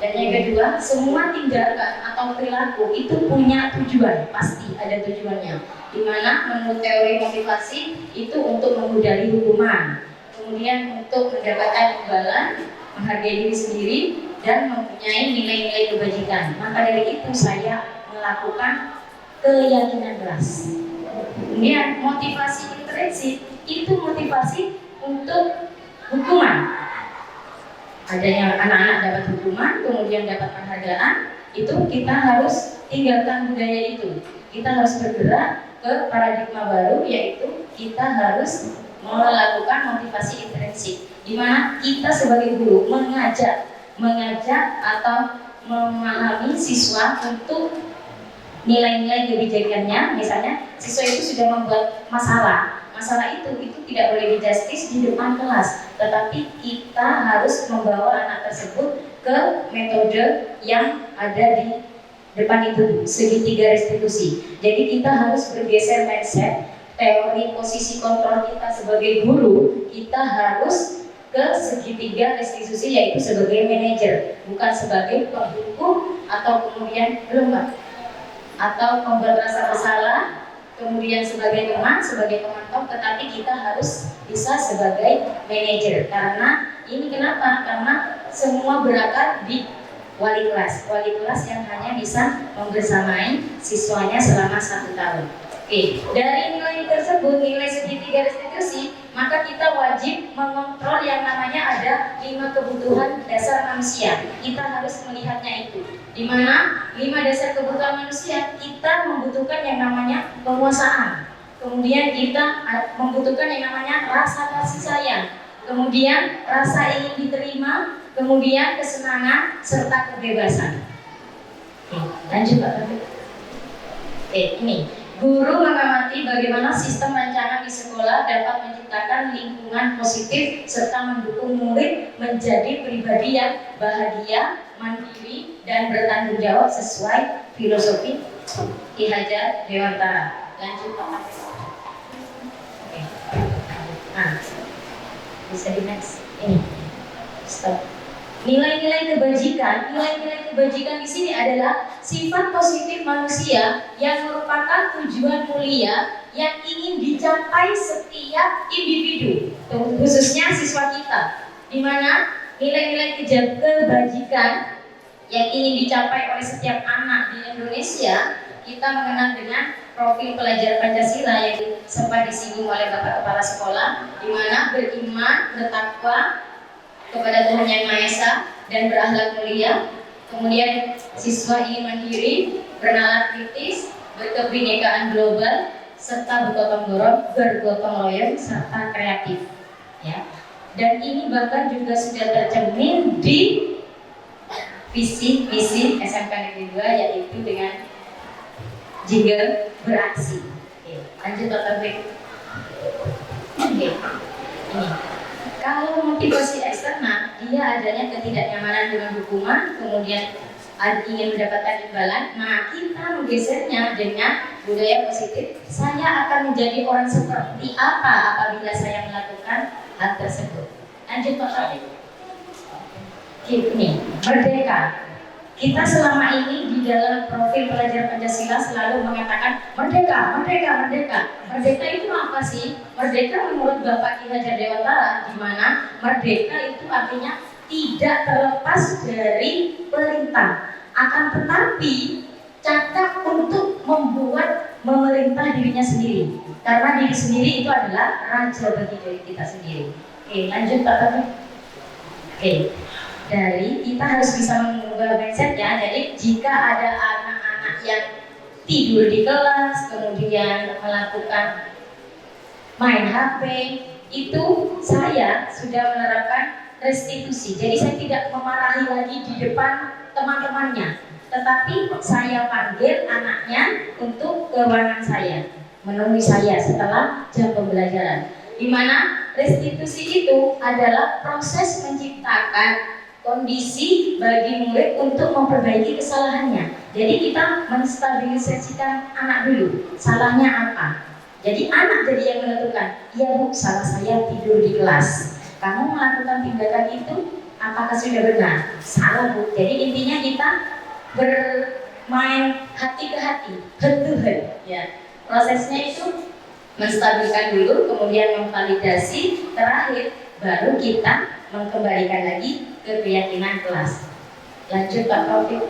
Dan yang kedua, semua tindakan atau perilaku itu punya tujuan, pasti ada tujuannya. Dimana menurut teori motivasi itu untuk menghindari hukuman, kemudian untuk mendapatkan imbalan, menghargai diri sendiri, dan mempunyai nilai-nilai kebajikan. Maka dari itu saya melakukan keyakinan keras. Kemudian motivasi intrinsik itu motivasi untuk hukuman. Adanya anak-anak dapat hukuman, kemudian dapat penghargaan, itu kita harus tinggalkan budaya itu. Kita harus bergerak ke paradigma baru, yaitu kita harus melakukan motivasi intrinsik, di mana kita sebagai guru mengajak atau memahami siswa untuk nilai-nilai kebijakannya. Misalnya siswa itu sudah membuat masalah itu tidak boleh dijustis di depan kelas, tetapi kita harus membawa anak tersebut ke metode yang ada di depan itu, segitiga restitusi. Jadi kita harus bergeser mindset, teori posisi kontrol kita sebagai guru, kita harus ke segitiga restitusi, yaitu sebagai manajer, bukan sebagai penghukum atau kemudian lemah atau membuat rasa bersalah, kemudian sebagai teman, sebagai pemantau, tetapi kita harus bisa sebagai manajer. Karena ini kenapa? Karena semua berakar di wali kelas yang hanya bisa membersamai siswanya selama 1 tahun. Oke, dari nilai tersebut, nilai segitiga restitusi, maka kita wajib mengontrol yang namanya ada 5 kebutuhan dasar manusia. Kita harus melihatnya itu. Di mana 5 dasar kebutuhan manusia, kita membutuhkan yang namanya penguasaan. Kemudian kita membutuhkan yang namanya rasa kasih sayang. Kemudian rasa ingin diterima, kemudian kesenangan serta kebebasan. Oke, lanjut Pak Taufik. Oke, ini guru mengamati bagaimana sistem rancangan di sekolah dapat menciptakan lingkungan positif serta mendukung murid menjadi pribadi yang bahagia, mandiri, dan bertanggung jawab sesuai filosofi Ki Hajar Dewantara. Lanjut Pak Taufik. Oke. Nah, bisa di next. Ini. Stop. Nilai-nilai kebajikan di sini adalah sifat positif manusia yang merupakan tujuan mulia yang ingin dicapai setiap individu, khususnya siswa kita, di mana nilai-nilai kebajikan yang ingin dicapai oleh setiap anak di Indonesia, kita mengenal dengan profil pelajar Pancasila yang sempat disinggung oleh Bapak Kepala Sekolah, di mana beriman, bertakwa kepada Tuhan Yang Maha Esa dan berakhlak mulia. Kemudian siswa ingin mandiri, bernalar kritis, berkebinekaan global, serta bergotong royong serta kreatif. Ya. Dan ini bahkan juga sudah tercermin di visi misi SMK Negeri 2, yaitu dengan jingle beraksi. Oke, lanjut Pak Taufik. Oke, ini. Kalau motivasi eksternal, dia adanya ketidaknyamanan dengan hukuman, kemudian ingin mendapatkan imbalan. Nah, kita menggesernya dengan budaya positif. Saya akan menjadi orang seperti apa apabila saya melakukan hal tersebut. Lanjut Pak Taufik. Ini merdeka. Kita selama ini di dalam profil pelajar Pancasila selalu mengatakan merdeka, merdeka, merdeka. Merdeka itu apa sih? Merdeka menurut Bapak Ki Hajar Dewantara, di mana merdeka itu artinya tidak terlepas dari perintah. Akan tetapi cakap untuk membuat memerintah dirinya sendiri. Karena diri sendiri itu adalah raja bagi diri kita sendiri. Oke, lanjut Pak Taufik. Oke. Dari kita harus bisa mengubah mindsetnya. Jadi jika ada anak-anak yang tidur di kelas, kemudian melakukan main HP, itu saya sudah menerapkan restitusi. Jadi saya tidak memarahi lagi di depan teman-temannya, tetapi saya panggil anaknya untuk ke ruangan saya, menemui saya setelah jam pembelajaran. Di mana restitusi itu adalah proses menciptakan kondisi bagi murid untuk memperbaiki kesalahannya. Jadi kita menstabilisasikan anak dulu, salahnya apa. Jadi anak jadi yang menentukan, iya Bu, salah saya tidur di kelas. Kamu melakukan tindakan itu, apakah sudah benar? Salah Bu. Jadi intinya kita bermain hati ke hati, head to head. Ya. Prosesnya itu menstabilkan dulu, kemudian memvalidasi, terakhir baru kita mengembalikan lagi ke keyakinan kelas. Lanjut Pak Taufik.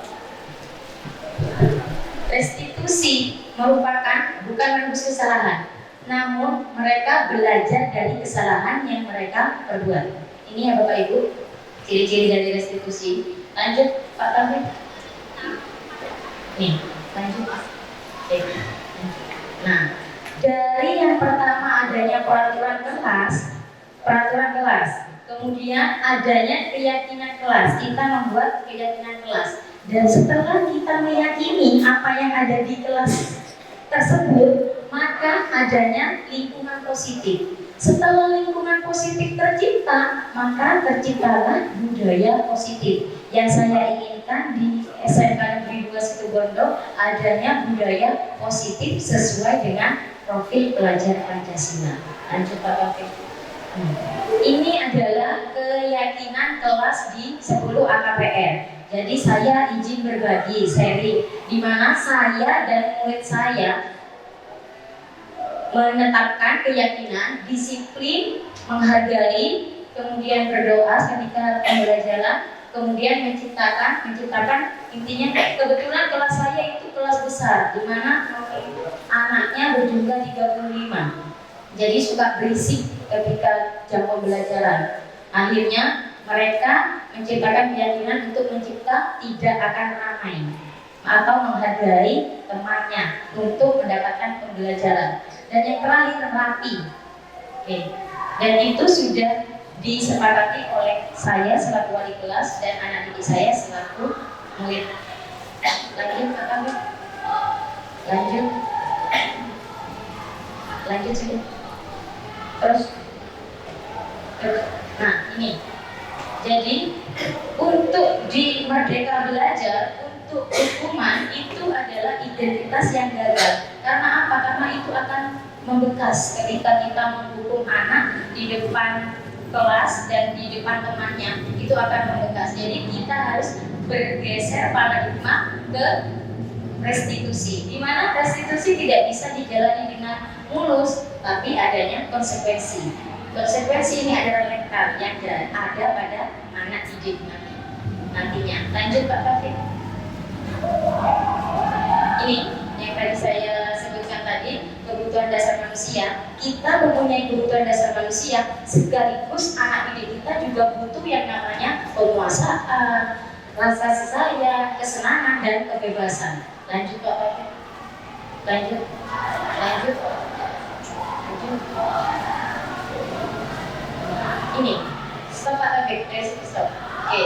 Restitusi merupakan bukan menebus kesalahan, namun mereka belajar dari kesalahan yang mereka perbuat. Ini ya Bapak Ibu, ciri-ciri dari restitusi. Lanjut Pak Taufik. Nih, lanjut. Oke. Nah, dari yang pertama adanya peraturan kelas, kemudian adanya keyakinan kelas. Kita membuat keyakinan kelas, dan setelah kita meyakini apa yang ada di kelas tersebut, maka adanya lingkungan positif. Setelah lingkungan positif tercipta, maka terciptalah budaya positif. Yang saya inginkan di SMK Negeri 2 Situbondo adanya budaya positif sesuai dengan profil pelajar Pancasila. Lanjut Pak Taufik. Ini adalah keyakinan kelas di 10 AKPR. Jadi saya izin berbagi sharing di mana saya dan murid saya menetapkan keyakinan, disiplin, menghargai, kemudian berdoa ketika pembelajaran, kemudian menciptakan intinya kebetulan kelas saya itu kelas besar di mana anaknya berjumlah 35. Jadi suka berisik ketika jam pembelajaran. Akhirnya mereka menciptakan keyakinan untuk mencipta tidak akan ramai atau menghargai temannya untuk mendapatkan pembelajaran. Dan yang terakhir rapi. Oke. Dan itu sudah disepakati oleh saya selaku wali kelas dan anak didik saya selaku murid. Lanjut Pak Taufik. Lanjut sudah. Terus. Nah ini. Jadi untuk di Merdeka Belajar, untuk hukuman itu adalah identitas yang gagal. Karena apa? Karena itu akan membekas ketika kita menghukum anak di depan kelas dan di depan temannya, itu akan membekas. Jadi kita harus bergeser paradigma ke restitusi, di mana restitusi tidak bisa dijalani dengan mulus, tapi adanya konsekuensi. Konsekuensi ini adalah lekar yang ada pada anak didik nantinya. Lanjut Pak Taufik. Ini yang tadi saya sebutkan tadi, kebutuhan dasar manusia. Kita mempunyai kebutuhan dasar manusia, sekaligus anak didik kita juga butuh yang namanya penguasaan, rasa sayang, kesenangan, dan kebebasan. Lanjut Pak Taufik. Lanjut. Ini stop Pak Taufik, stop. Oke,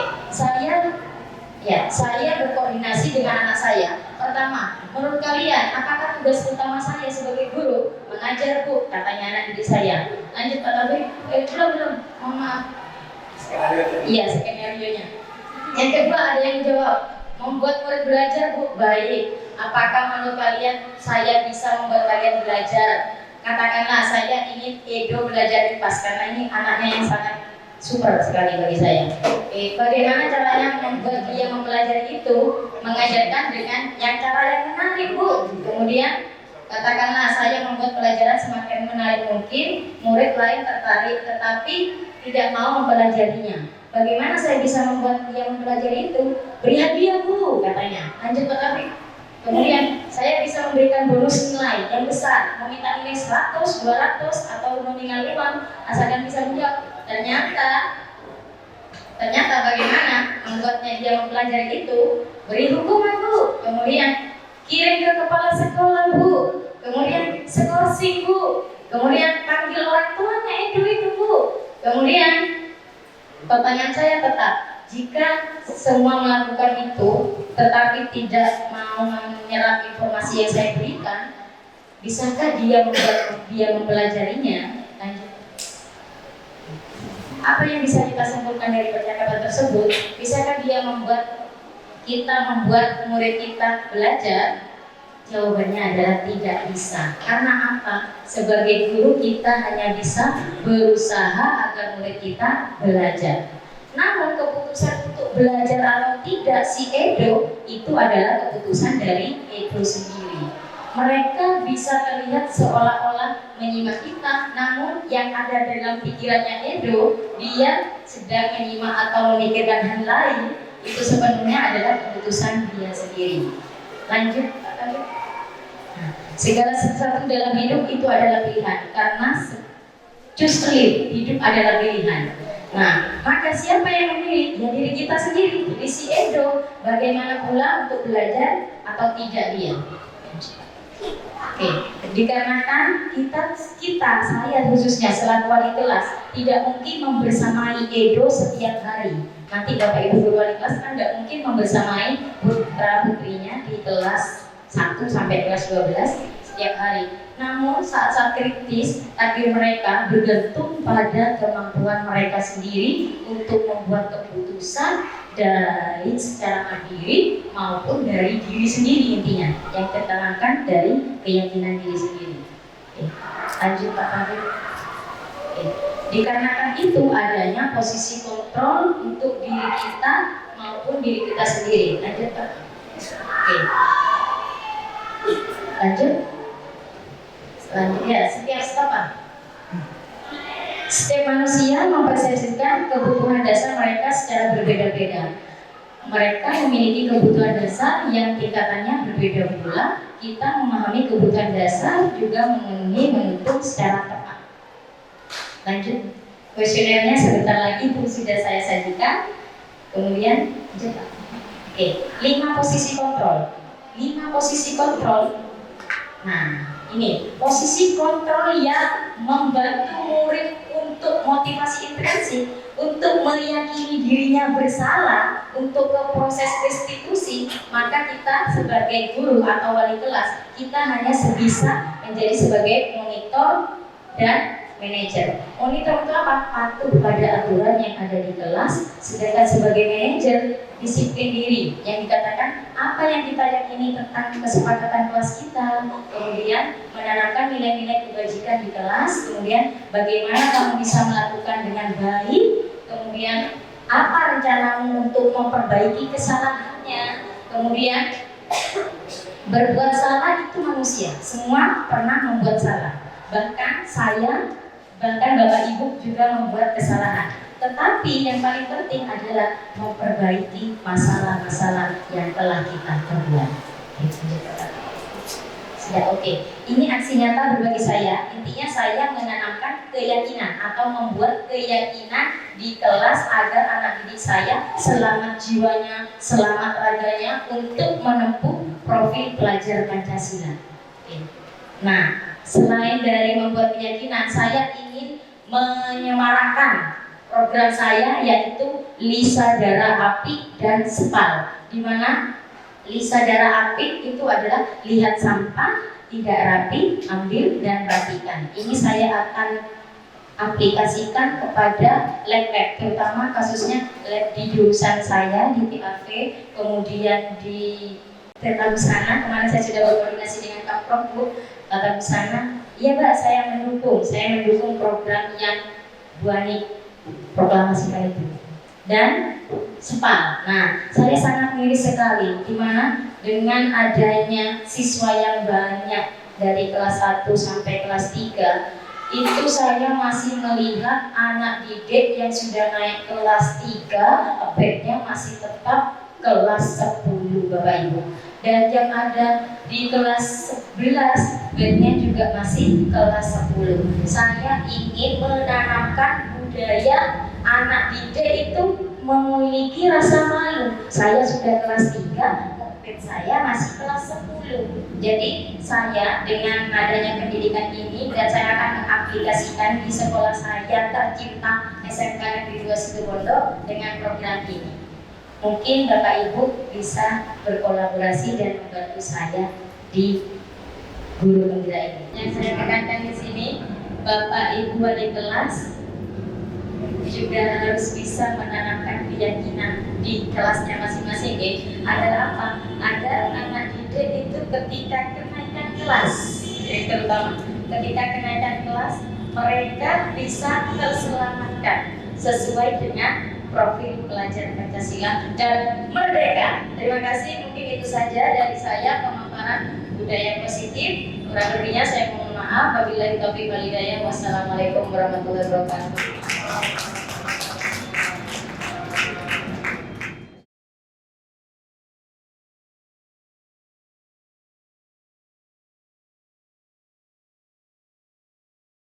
saya berkoordinasi dengan anak saya. Pertama, menurut kalian, apakah tugas utama saya sebagai guru? Mengajar Bu, katanya anak didik saya. Lanjut Pak Taufik. Belum, mohon maaf. Iya, skenario-nya. Yang kedua ada yang jawab, membuat murid belajar Bu, baik. Apakah menurut kalian saya bisa membuat kalian belajar? Katakanlah saya ingin Edo belajar IPAS karena ini anaknya yang sangat super sekali bagi saya. Bagaimana caranya membuat dia mempelajari itu? Mengajarkan dengan yang cara yang menarik, Bu. Kemudian katakanlah saya membuat pelajaran semakin menarik mungkin, murid lain tertarik tetapi tidak mau mempelajarinya. Bagaimana saya bisa membuat dia mempelajari itu? Beri hadiah, Bu, katanya. Lanjut Pak Taufik. Kemudian saya bisa memberikan bonus nilai yang besar, meminta nilai 100, 200 atau nominal 5 asalkan bisa menjawab. Ternyata bagaimana membuatnya dia mempelajari itu? Beri hukuman, Bu. Kemudian kirim ke kepala sekolah, Bu. Kemudian skorsing, Bu. Kemudian panggil orang tuanya itu, Bu. Kemudian pertanyaan saya tetap, jika semua melakukan itu tetapi tidak mau menyerap informasi yang saya berikan, bisakah dia mempelajarinya? Lanjut. Apa yang bisa kita simpulkan dari percakapan tersebut? Bisakah dia membuat murid kita belajar? Jawabannya adalah tidak bisa. Karena apa? Sebagai guru kita hanya bisa berusaha agar murid kita belajar. Namun keputusan untuk belajar atau tidak si Edo itu adalah keputusan dari Edo sendiri. Mereka bisa terlihat seolah-olah menyimak kita, namun yang ada dalam pikirannya Edo, dia sedang menyimak atau memikirkan hal lain, itu sepenuhnya adalah keputusan dia sendiri. Lanjut. Nah, segala sesuatu dalam hidup itu adalah pilihan, karena justru hidup adalah pilihan. Nah, maka siapa yang memilih? Ya diri kita sendiri, jadi si Edo. Bagaimana pula untuk belajar atau tidak dia? Oke, dikarenakan saya khususnya selaku wali kelas tidak mungkin membersamai Edo setiap hari. Nanti Bapak Ibu guru wali kelas kan tidak mungkin membersamai putra putrinya di kelas 1 sampai kelas 12 setiap hari. Namun saat-saat kritis, takdir mereka bergantung pada kemampuan mereka sendiri untuk membuat keputusan dari secara mandiri maupun dari diri sendiri, intinya yang ketenangkan dari keyakinan diri sendiri. Oke, lanjut Pak Taufik. Dikarenakan itu adanya posisi kontrol untuk diri kita maupun diri kita sendiri. Lanjut Pak. Oke. Lanjut. Selanjutnya, setiap manusia mempersepsikan kebutuhan dasar mereka secara berbeda-beda. Mereka memiliki kebutuhan dasar yang tingkatannya berbeda pula. Kita memahami kebutuhan dasar juga menuntut secara tepat. Lanjut, kuesionernya sebentar lagi pun sudah saya sajikan. Kemudian, oke, 5 posisi kontrol. 5 posisi kontrol. Nah, ini posisi kontrol yang membantu murid untuk motivasi intrinsik, untuk meyakini dirinya bersalah, untuk ke proses restitusi. Maka kita sebagai guru atau wali kelas, kita hanya sebisa menjadi sebagai monitor dan manajer. Monitor itu apa? Patuh pada aturan yang ada di kelas. Sedangkan sebagai manajer, disiplin diri, yang dikatakan apa yang kita yakini tentang kesepakatan kelas kita, kemudian menanamkan nilai-nilai kebajikan di kelas, kemudian bagaimana kamu bisa melakukan dengan baik, kemudian apa rencanamu untuk memperbaiki kesalahannya, kemudian berbuat salah itu manusia, semua pernah membuat salah, bahkan Bapak Ibu juga membuat kesalahan. Tetapi yang paling penting adalah memperbaiki masalah-masalah yang telah kita perbuat. Sudah oke. Ini aksi nyata berbagi saya. Intinya saya menanamkan keyakinan atau membuat keyakinan di kelas agar anak didik saya selamat jiwanya, selamat raganya untuk menempuh profil pelajar Pancasila. Oke. Nah, selain dari membuat keyakinan, saya ingin menyemarakan program saya yaitu Lisa Darah Apik dan Sepal, di mana Lisa Darah Apik itu adalah lihat sampah tidak rapi, ambil dan rapikan. Ini saya akan aplikasikan kepada lab-lab, terutama kasusnya lab di jurusan saya di TAV, kemudian di Tata Busana. Kemarin saya sudah berkoordinasi dengan Kak Prof, Bu, Tata Busana. Iya Mbak, saya mendukung program yang Bu Ani proklamasikan itu. Dan SPA. Nah, saya sangat miris sekali di mana dengan adanya siswa yang banyak dari kelas 1 sampai kelas 3, itu saya masih melihat anak didik yang sudah naik kelas 3 bednya masih tetap kelas 10 Bapak Ibu, dan yang ada di kelas 11 bednya juga masih kelas 10. Saya ingin menanamkan budaya anak didik itu memiliki rasa malu. Saya sudah kelas 3, bed saya masih kelas 10. Jadi saya dengan adanya pendidikan ini, dan saya akan mengaplikasikan di sekolah saya tercinta SMK Negeri 2 Situbondo dengan program ini. Mungkin Bapak Ibu bisa berkolaborasi dan membantu saya di guru penggerak ini. Yang saya tekankan di sini, Bapak Ibu wali kelas juga harus bisa menanamkan keyakinan di kelasnya masing-masing. Agar apa? Agar anak didik itu ketika kenaikan kelas, terutama ketika kenaikan kelas, mereka bisa terselamatkan sesuai dengan profil pelajar Pancasila dan merdeka. Terima kasih, mungkin itu saja dari saya pemaparan budaya positif. Kurang lebihnya saya mohon maaf. Wabillahi taufiq wal hidayah. Wassalamualaikum warahmatullahi wabarakatuh.